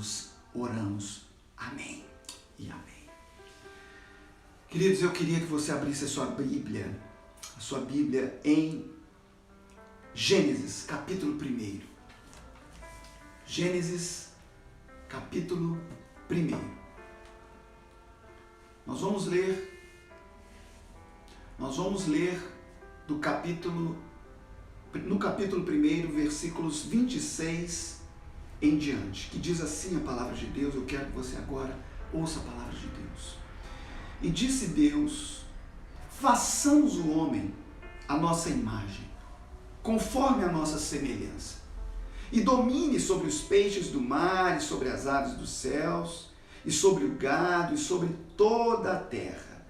Jesus oramos. Amém e amém. Queridos, eu queria que você abrisse a sua Bíblia em Gênesis, capítulo 1. Gênesis, capítulo 1. Nós vamos ler no capítulo 1, versículos 26 em diante, que diz assim a palavra de Deus. Eu quero que você agora ouça a palavra de Deus. E disse Deus: façamos o homem à nossa imagem, conforme a nossa semelhança, e domine sobre os peixes do mar, e sobre as aves dos céus, e sobre o gado, e sobre toda a terra,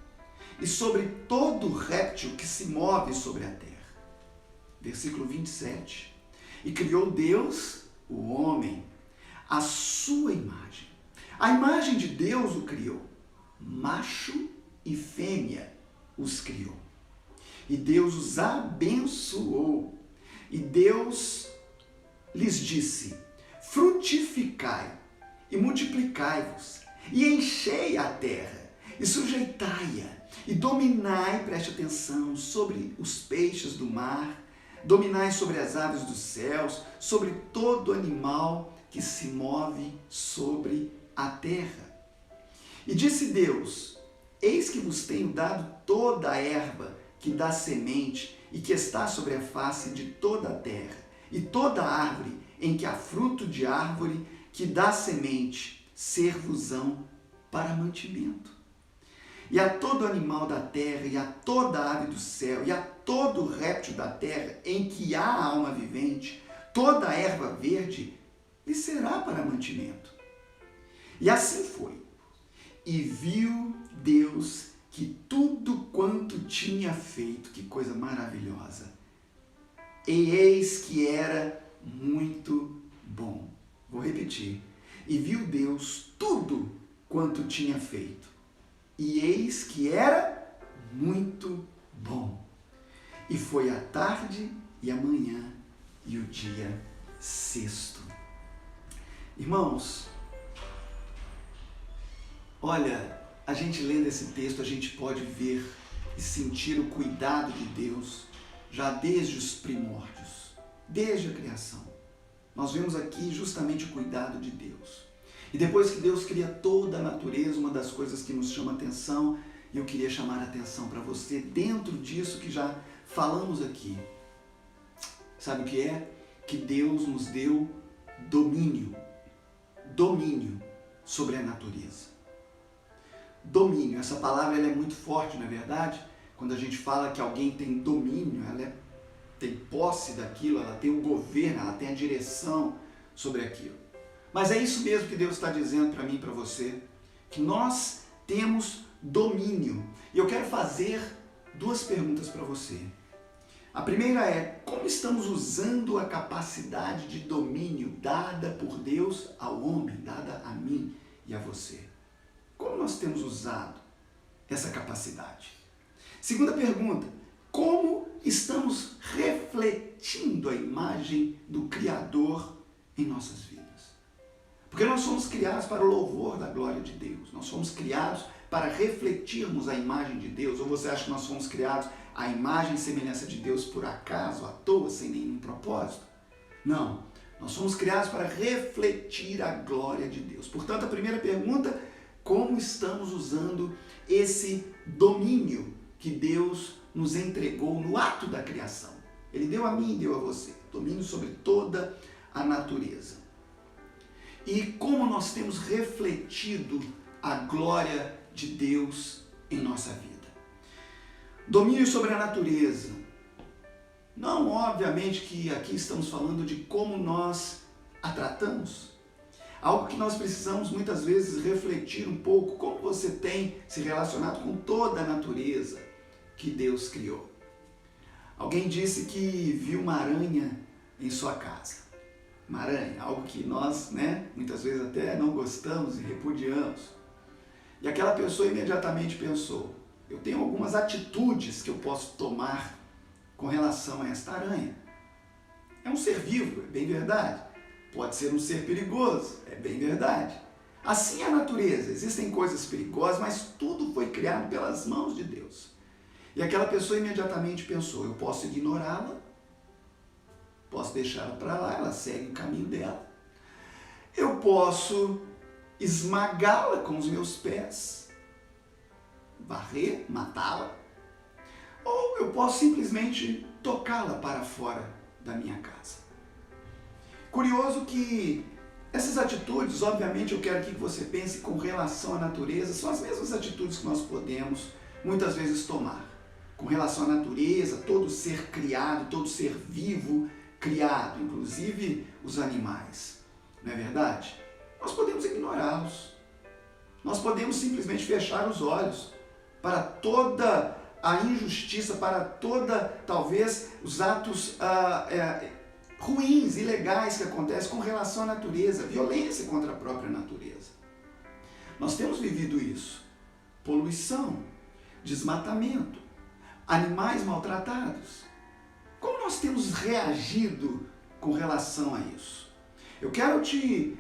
e sobre todo réptil que se move sobre a terra. Versículo 27. E criou Deus o homem à sua imagem. A imagem de Deus o criou. Macho e fêmea os criou. E Deus os abençoou. E Deus lhes disse: frutificai e multiplicai-vos, e enchei a terra, e sujeitai-a, e dominai, preste atenção, sobre os peixes do mar, dominai sobre as aves dos céus, sobre todo animal que se move sobre a terra. E disse Deus: eis que vos tenho dado toda a erva que dá semente e que está sobre a face de toda a terra, e toda árvore em que há fruto de árvore que dá semente, ser-vos-ão para mantimento. E a todo animal da terra, e a toda ave do céu, e a todo réptil da terra em que há alma vivente, toda a erva verde lhe será para mantimento. E assim foi. E viu Deus que tudo quanto tinha feito, que coisa maravilhosa, e eis que era muito bom. Vou repetir. E viu Deus tudo quanto tinha feito, e eis que era muito bom. E foi a tarde e a manhã e o dia sexto. Irmãos, olha, a gente lendo esse texto, a gente pode ver e sentir o cuidado de Deus já desde os primórdios, desde a criação. Nós vemos aqui justamente o cuidado de Deus. E depois que Deus cria toda a natureza, uma das coisas que nos chama a atenção, e eu queria chamar a atenção para você dentro disso que já falamos aqui. Sabe o que é? Que Deus nos deu domínio sobre a natureza. Domínio, essa palavra ela é muito forte, não é verdade? Quando a gente fala que alguém tem domínio, ela tem posse daquilo, ela tem o governo, ela tem a direção sobre aquilo. Mas é isso mesmo que Deus está dizendo para mim e para você, que nós temos domínio. E eu quero fazer duas perguntas para você. A primeira é: como estamos usando a capacidade de domínio dada por Deus ao homem, dada a mim e a você? Como nós temos usado essa capacidade? Segunda pergunta: como estamos refletindo a imagem do Criador em nossas vidas? Porque nós somos criados para o louvor da glória de Deus. Nós somos criados para refletirmos a imagem de Deus. Ou você acha que nós fomos criados à imagem e semelhança de Deus por acaso, à toa, sem nenhum propósito? Não. Nós somos criados para refletir a glória de Deus. Portanto, a primeira pergunta: como estamos usando esse domínio que Deus nos entregou no ato da criação? Ele deu a mim e deu a você domínio sobre toda a natureza. E como nós temos refletido a glória de Deus em nossa vida? Domínio sobre a natureza. Não, obviamente, que aqui estamos falando de como nós a tratamos. Algo que nós precisamos muitas vezes refletir um pouco, como você tem se relacionado com toda a natureza que Deus criou. Alguém disse que viu uma aranha em sua casa. Uma aranha, algo que nós, muitas vezes até não gostamos e repudiamos. E aquela pessoa imediatamente pensou: eu tenho algumas atitudes que eu posso tomar com relação a esta aranha. É um ser vivo, é bem verdade. pode ser um ser perigoso, é bem verdade. Assim é a natureza, existem coisas perigosas, mas tudo foi criado pelas mãos de Deus. E aquela pessoa imediatamente pensou, eu posso ignorá-la, posso deixá-la para lá, ela segue o caminho dela. Eu posso esmagá-la com os meus pés, varrer, matá-la. Ou eu posso simplesmente tocá-la para fora da minha casa. Curioso que essas atitudes, obviamente eu quero que você pense com relação à natureza, são as mesmas atitudes que nós podemos muitas vezes tomar. Com relação à natureza, todo ser criado, todo ser vivo criado, inclusive os animais. Não é verdade? Nós podemos ignorá-los. Nós podemos simplesmente fechar os olhos para toda a injustiça, para talvez, os atos ruins, ilegais que acontecem com relação à natureza, violência contra a própria natureza. Nós temos vivido isso. Poluição, desmatamento, animais maltratados. Como nós temos reagido com relação a isso? Eu quero te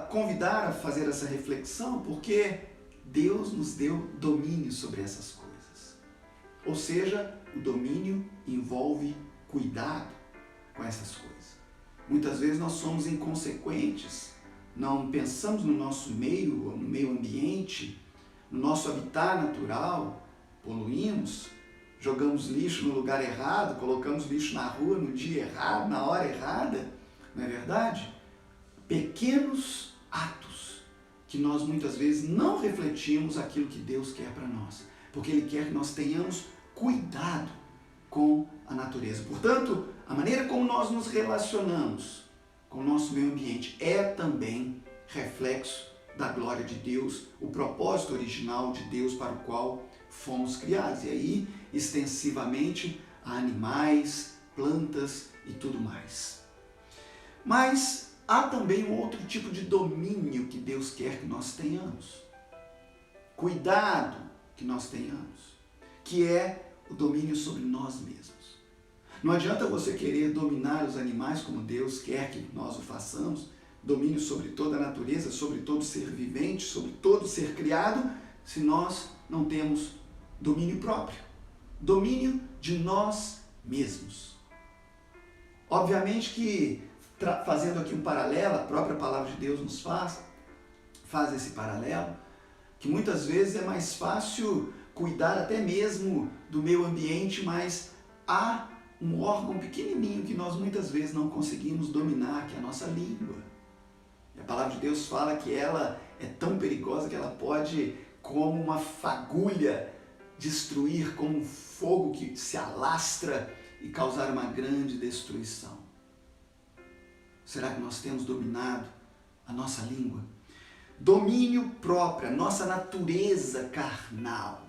convidar a fazer essa reflexão porque Deus nos deu domínio sobre essas coisas. Ou seja, o domínio envolve cuidado com essas coisas. Muitas vezes nós somos inconsequentes, não pensamos no nosso meio, no meio ambiente, no nosso habitat natural, poluímos, jogamos lixo no lugar errado, colocamos lixo na rua no dia errado, na hora errada, não é verdade? Pequenos atos que nós muitas vezes não refletimos aquilo que Deus quer para nós, porque Ele quer que nós tenhamos cuidado com a natureza. Portanto, a maneira como nós nos relacionamos com o nosso meio ambiente é também reflexo da glória de Deus, o propósito original de Deus para o qual fomos criados. E aí, extensivamente, a animais, plantas e tudo mais. Mas há também um outro tipo de domínio que Deus quer que nós tenhamos. Cuidado que nós tenhamos, que é o domínio sobre nós mesmos. Não adianta você querer dominar os animais como Deus quer que nós o façamos, domínio sobre toda a natureza, sobre todo ser vivente, sobre todo ser criado, se nós não temos domínio próprio, domínio de nós mesmos. Obviamente que, fazendo aqui um paralelo, a própria palavra de Deus nos faz esse paralelo, que muitas vezes é mais fácil cuidar até mesmo do meio ambiente, mas há um órgão pequenininho que nós muitas vezes não conseguimos dominar, que é a nossa língua. E a palavra de Deus fala que ela é tão perigosa que ela pode, como uma fagulha, destruir, como um fogo que se alastra e causar uma grande destruição. Será que nós temos dominado a nossa língua? Domínio próprio, a nossa natureza carnal.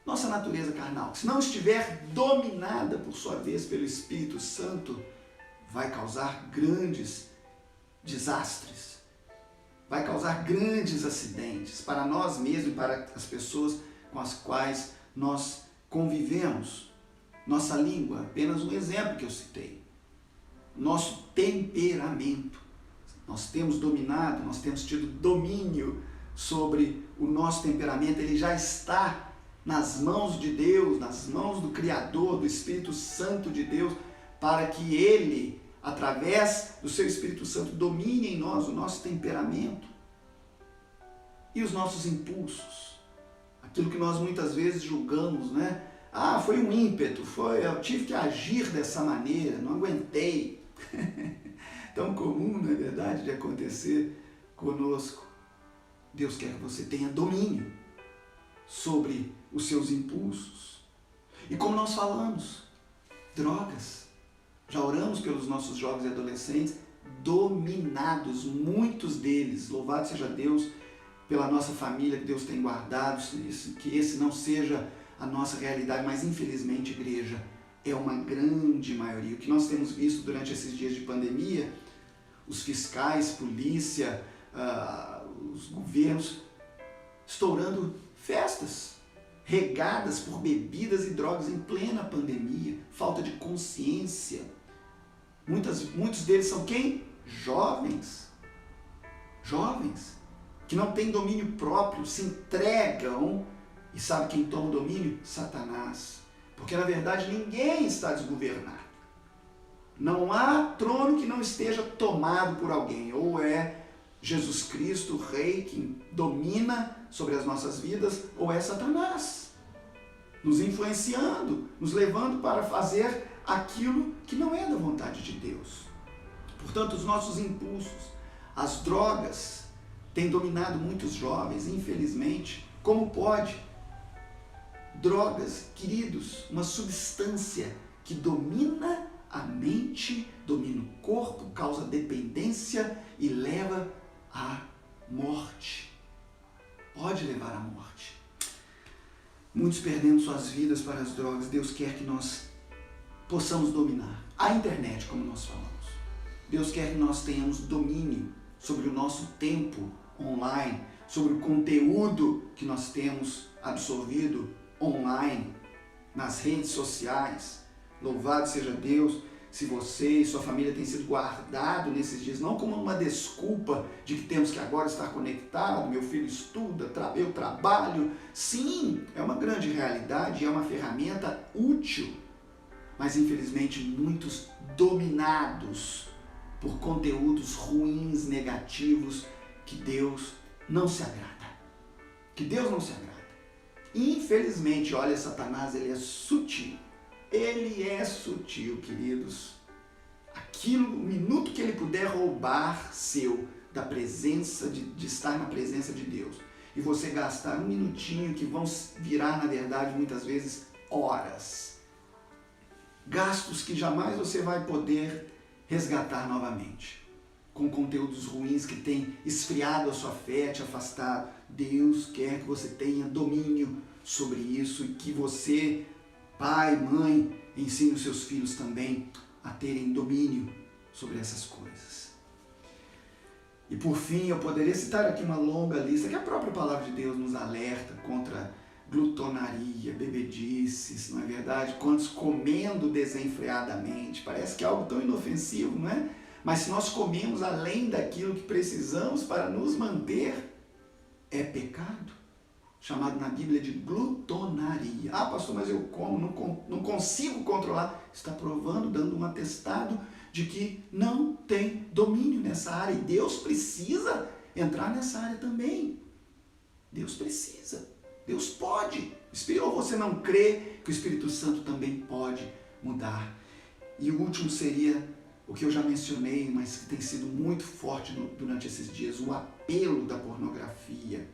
Nossa natureza carnal, se não estiver dominada, por sua vez, pelo Espírito Santo, vai causar grandes desastres, vai causar grandes acidentes para nós mesmos e para as pessoas com as quais nós convivemos. Nossa língua, apenas um exemplo que eu citei. Nosso temperamento. Nós temos dominado, nós temos tido domínio sobre o nosso temperamento, ele já está nas mãos de Deus, nas mãos do Criador, do Espírito Santo de Deus, para que Ele, através do seu Espírito Santo, domine em nós o nosso temperamento e os nossos impulsos. Aquilo que nós muitas vezes julgamos, né? Ah, foi um ímpeto, eu tive que agir dessa maneira, não aguentei. Tão comum, não é verdade, de acontecer conosco. Deus quer que você tenha domínio sobre os seus impulsos. E como nós falamos, drogas. Já oramos pelos nossos jovens e adolescentes dominados, muitos deles. Louvado seja Deus pela nossa família que Deus tem guardado, que esse não seja a nossa realidade, mas infelizmente, igreja, é uma grande maioria. O que nós temos visto durante esses dias de pandemia, os fiscais, polícia, os governos estourando festas, regadas por bebidas e drogas em plena pandemia, falta de consciência. Muitos deles são quem? jovens que não têm domínio próprio, se entregam, e sabe quem toma o domínio? Satanás. Porque na verdade ninguém está desgovernado. Não há trono que não esteja tomado por alguém. Ou é Jesus Cristo, o Rei, que domina sobre as nossas vidas, ou é Satanás, nos influenciando, nos levando para fazer aquilo que não é da vontade de Deus. Portanto, os nossos impulsos, as drogas, têm dominado muitos jovens, infelizmente. Como pode? Drogas, queridos, uma substância que domina a mente, domina o corpo, causa dependência e leva à morte. Pode levar à morte. Muitos perdendo suas vidas para as drogas. Deus quer que nós possamos dominar a internet, como nós falamos. Deus quer que nós tenhamos domínio sobre o nosso tempo online, sobre o conteúdo que nós temos absorvido online, nas redes sociais. Louvado seja Deus se você e sua família têm sido guardados nesses dias, não como uma desculpa de que temos que agora estar conectado, meu filho estuda, eu trabalho. Sim, é uma grande realidade, é uma ferramenta útil, mas infelizmente muitos dominados por conteúdos ruins, negativos, que Deus não se agrada. Que Deus não se agrada. Infelizmente, olha, Satanás, ele é sutil. Ele é sutil, queridos. Aquilo, o minuto que ele puder roubar seu, da presença, de estar na presença de Deus, e você gastar um minutinho que vão virar, na verdade, muitas vezes, horas. Gastos que jamais você vai poder resgatar novamente. Com conteúdos ruins que têm esfriado a sua fé, te afastado. Deus quer que você tenha domínio sobre isso e que você, pai, mãe, ensine os seus filhos também a terem domínio sobre essas coisas. E por fim, eu poderia citar aqui uma longa lista que a própria palavra de Deus nos alerta contra glutonaria, bebedices, não é verdade? Quantos comendo desenfreadamente, parece que é algo tão inofensivo, não é? Mas se nós comemos além daquilo que precisamos para nos manter, é pecado, chamado na Bíblia de glutonaria. Ah, pastor, mas eu como, não consigo controlar. Está provando, dando um atestado de que não tem domínio nessa área. E Deus precisa entrar nessa área também. Deus precisa. Deus pode. Ou você não crê que o Espírito Santo também pode mudar. E o último seria o que eu já mencionei, mas que tem sido muito forte durante esses dias, o apelo da pornografia.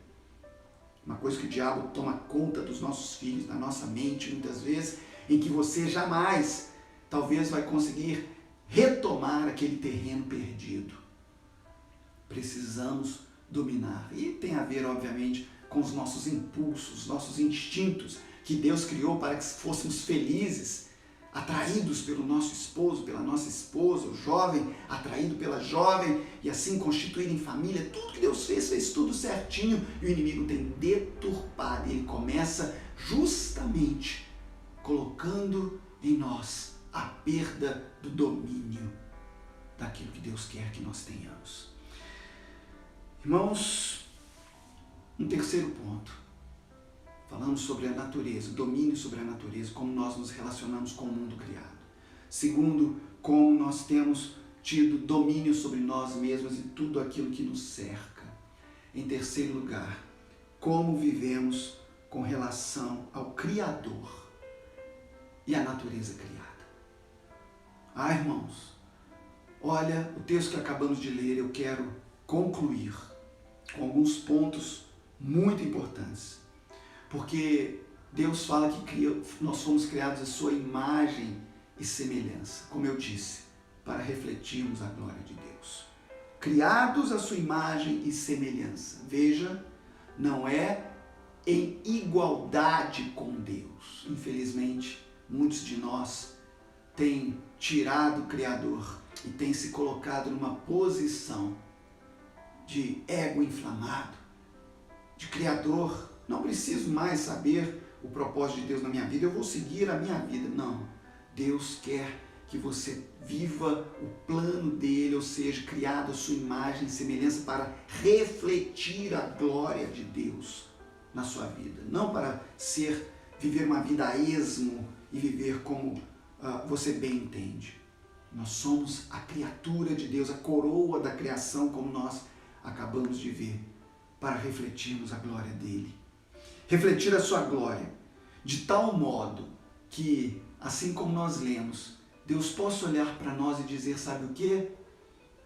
Uma coisa que o diabo toma conta dos nossos filhos, da nossa mente, muitas vezes, em que você jamais, talvez, vai conseguir retomar aquele terreno perdido. Precisamos dominar. E tem a ver, obviamente, com os nossos impulsos, nossos instintos, que Deus criou para que fôssemos felizes, atraídos pelo nosso esposo, pela nossa esposa, o jovem atraído pela jovem, e assim constituírem família. Tudo que Deus fez tudo certinho, e o inimigo tem deturpado. Ele começa justamente colocando em nós a perda do domínio daquilo que Deus quer que nós tenhamos. Irmãos, um terceiro ponto. Falamos sobre a natureza, domínio sobre a natureza, como nós nos relacionamos com o mundo criado. Segundo, como nós temos tido domínio sobre nós mesmos e tudo aquilo que nos cerca. Em terceiro lugar, como vivemos com relação ao Criador e à natureza criada. Ah, irmãos, olha, o texto que acabamos de ler, eu quero concluir com alguns pontos muito importantes. Porque Deus fala que nós fomos criados à sua imagem e semelhança, como eu disse, para refletirmos a glória de Deus. Criados à sua imagem e semelhança. Veja, não é em igualdade com Deus. Infelizmente, muitos de nós têm tirado o Criador e têm se colocado numa posição de ego inflamado, de Criador. Não preciso mais saber o propósito de Deus na minha vida, eu vou seguir a minha vida. Não, Deus quer que você viva o plano dele, ou seja, criado a sua imagem e semelhança para refletir a glória de Deus na sua vida. Não para viver uma vida a esmo e viver como você bem entende. Nós somos a criatura de Deus, a coroa da criação, como nós acabamos de ver, para refletirmos a glória dele. Refletir a sua glória de tal modo que, assim como nós lemos, Deus possa olhar para nós e dizer, sabe o quê?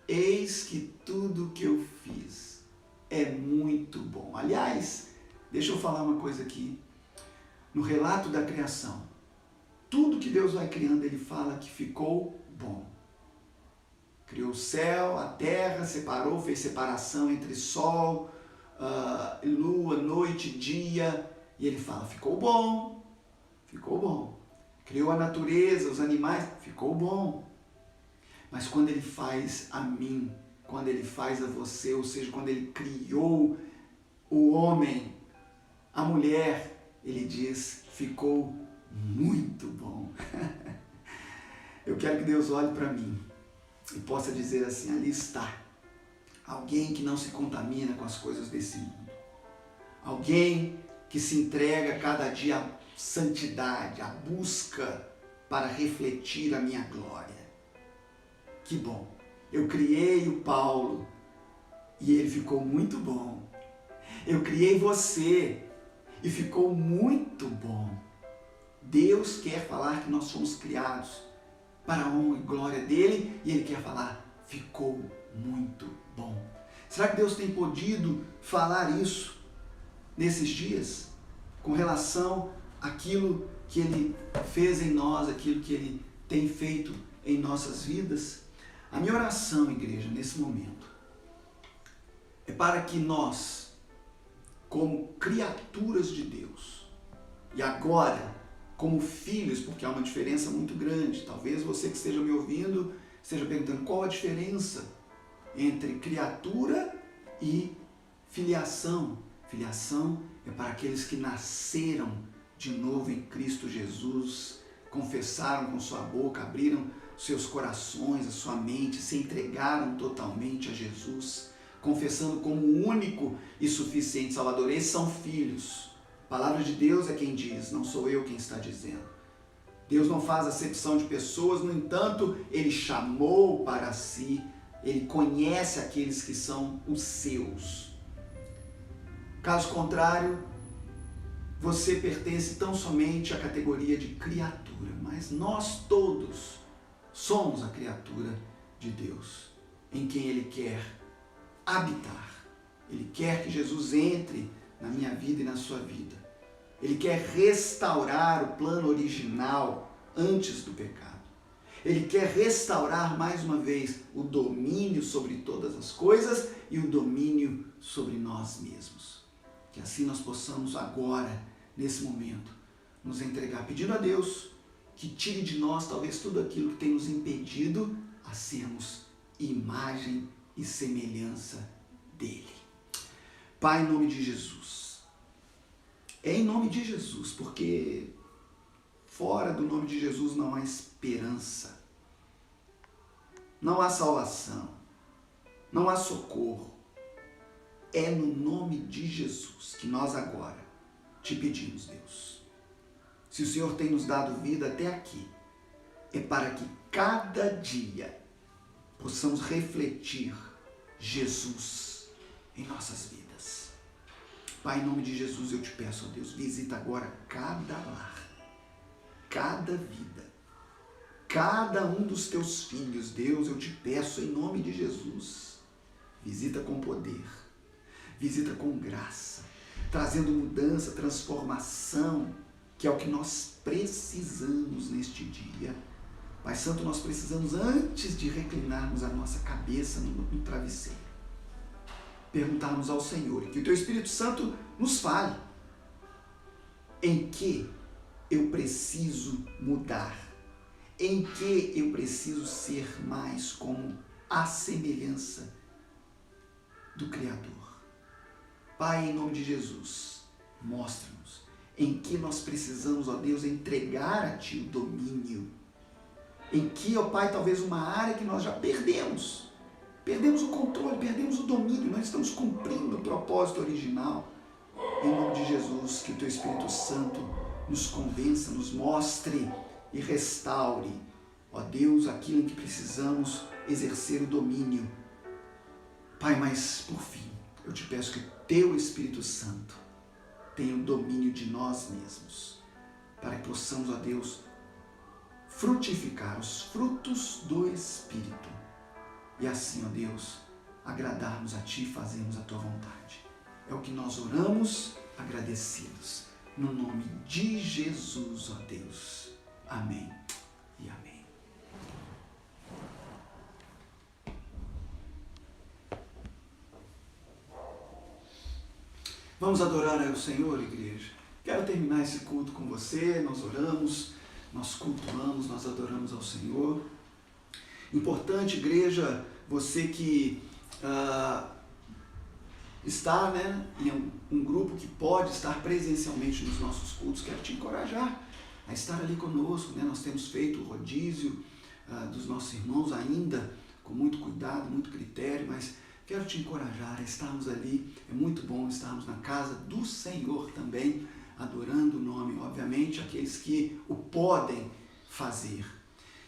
Eis que tudo que eu fiz é muito bom. Aliás, deixa eu falar uma coisa aqui. No relato da criação, tudo que Deus vai criando, ele fala que ficou bom. Criou o céu, a terra, separou, fez separação entre sol, lua, noite, dia, e ele fala, ficou bom, ficou bom. Criou a natureza, os animais, ficou bom. Mas quando ele faz a mim, quando ele faz a você, ou seja, quando ele criou o homem, a mulher, ele diz, ficou muito bom. Eu quero que Deus olhe para mim e possa dizer assim, ali está, alguém que não se contamina com as coisas desse mundo. Alguém que se entrega cada dia à santidade, à busca para refletir a minha glória. Que bom! Eu criei o Paulo e ele ficou muito bom. Eu criei você e ficou muito bom. Deus quer falar que nós fomos criados para a honra e glória dele e ele quer falar, ficou muito bom. Será que Deus tem podido falar isso nesses dias? Com relação àquilo que ele fez em nós, aquilo que ele tem feito em nossas vidas? A minha oração, igreja, nesse momento, é para que nós, como criaturas de Deus, e agora, como filhos, porque há uma diferença muito grande, talvez você que esteja me ouvindo esteja perguntando qual a diferença entre criatura e filiação. Filiação é para aqueles que nasceram de novo em Cristo Jesus, confessaram com sua boca, abriram seus corações, a sua mente, se entregaram totalmente a Jesus, confessando como o único e suficiente Salvador. Esses são filhos. A palavra de Deus é quem diz, não sou eu quem está dizendo. Deus não faz acepção de pessoas, no entanto, ele chamou para si, ele conhece aqueles que são os seus. Caso contrário, você pertence tão somente à categoria de criatura, mas nós todos somos a criatura de Deus, em quem ele quer habitar. Ele quer que Jesus entre na minha vida e na sua vida. Ele quer restaurar o plano original antes do pecado. Ele quer restaurar mais uma vez o domínio sobre todas as coisas e o domínio sobre nós mesmos. Que assim nós possamos agora, nesse momento, nos entregar, pedindo a Deus que tire de nós talvez tudo aquilo que tem nos impedido a sermos imagem e semelhança dele. Pai, em nome de Jesus. É em nome de Jesus, porque fora do nome de Jesus não há esperança, não há salvação, não há socorro. É no nome de Jesus que nós agora te pedimos, Deus. Se o Senhor tem nos dado vida até aqui, é para que cada dia possamos refletir Jesus em nossas vidas. Pai, em nome de Jesus eu te peço, ó Deus, visita agora cada lar, cada vida, cada um dos teus filhos. Deus, eu te peço em nome de Jesus, visita com poder, visita com graça, trazendo mudança, transformação, que é o que nós precisamos neste dia. Pai Santo, nós precisamos, antes de reclinarmos a nossa cabeça no travesseiro, perguntarmos ao Senhor, e que o Teu Espírito Santo nos fale, em que eu preciso mudar, em que eu preciso ser mais como a semelhança do Criador. Pai, em nome de Jesus, mostra-nos em que nós precisamos, ó Deus, entregar a Ti o domínio, em que, ó Pai, talvez uma área que nós já perdemos. Perdemos o controle, perdemos o domínio, nós estamos cumprindo o propósito original. Em nome de Jesus, que o Teu Espírito Santo nos convença, nos mostre e restaure, ó Deus, aquilo em que precisamos exercer o domínio. Pai, mas por fim, eu te peço que o Teu Espírito Santo tenha o domínio de nós mesmos, para que possamos, ó Deus, frutificar os frutos do Espírito e assim, ó Deus, agradarmos a Ti e fazermos a Tua vontade. É o que nós oramos, agradecidos, no nome de Jesus, ó Deus. Amém e amém. Vamos adorar ao Senhor, igreja. Quero terminar esse culto com você. Nós oramos, nós cultuamos, nós adoramos ao Senhor. Importante, igreja, você que está, em um grupo que pode estar presencialmente nos nossos cultos, quero te encorajar a estar ali conosco. Nós temos feito o rodízio dos nossos irmãos ainda, com muito cuidado, muito critério, mas quero te encorajar a estarmos ali. É muito bom estarmos na casa do Senhor também, adorando o nome, obviamente, aqueles que o podem fazer.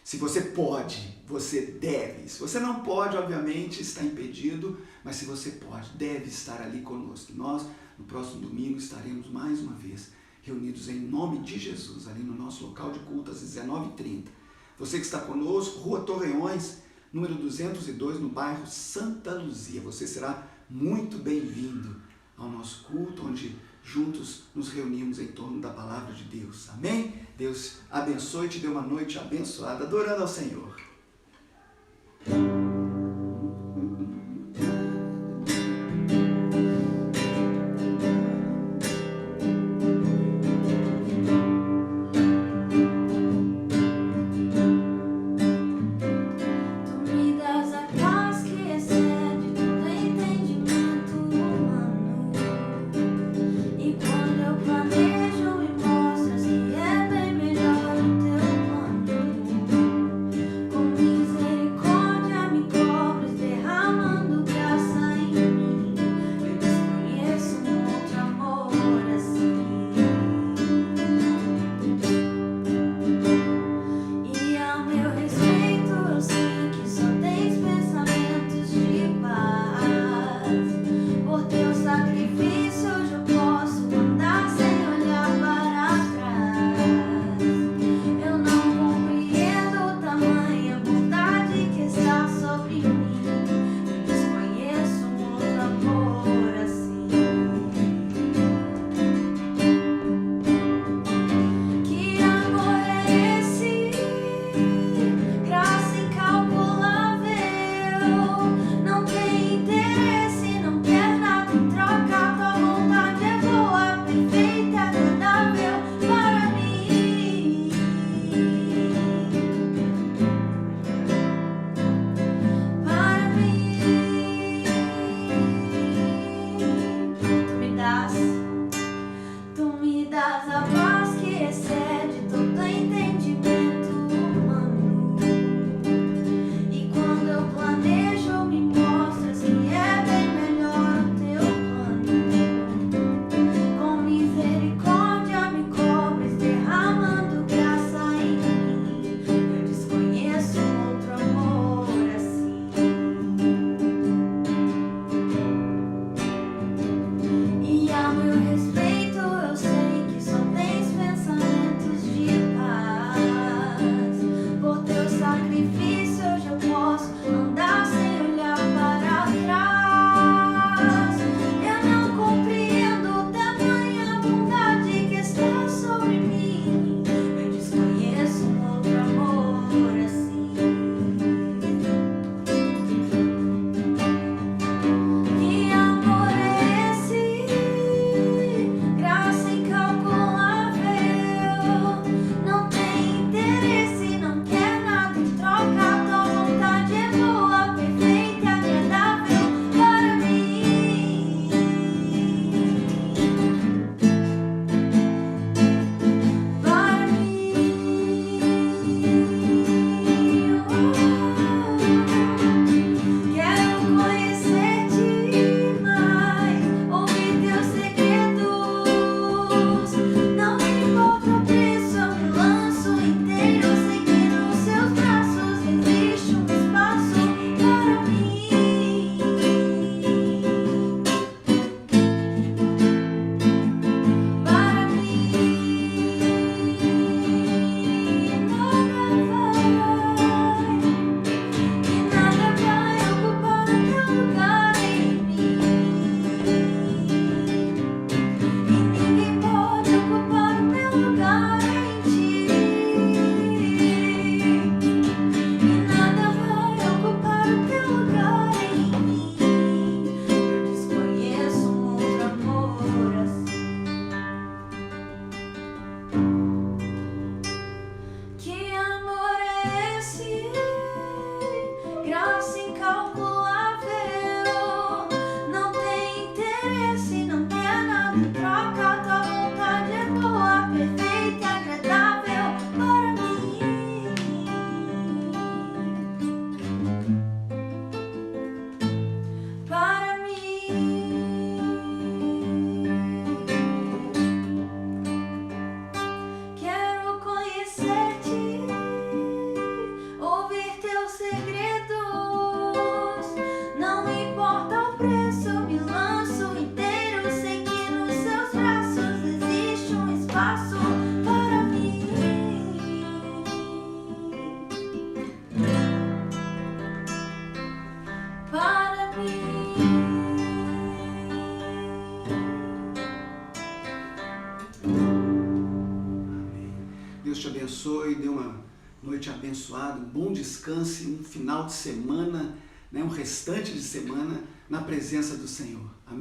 Se você pode, você deve. Se você não pode, obviamente, está impedido, mas se você pode, deve estar ali conosco. Nós, no próximo domingo, estaremos mais uma vez reunidos em nome de Jesus, ali no nosso local de culto, às 19h30. Você que está conosco, Rua Torreões, número 202, no bairro Santa Luzia. Você será muito bem-vindo ao nosso culto, onde juntos nos reunimos em torno da palavra de Deus. Amém? Deus abençoe e te dê uma noite abençoada, adorando ao Senhor. Com misericórdia me abençoe, dê uma noite abençoada, um bom descanso, um final de semana, né, um restante de semana na presença do Senhor. Amém?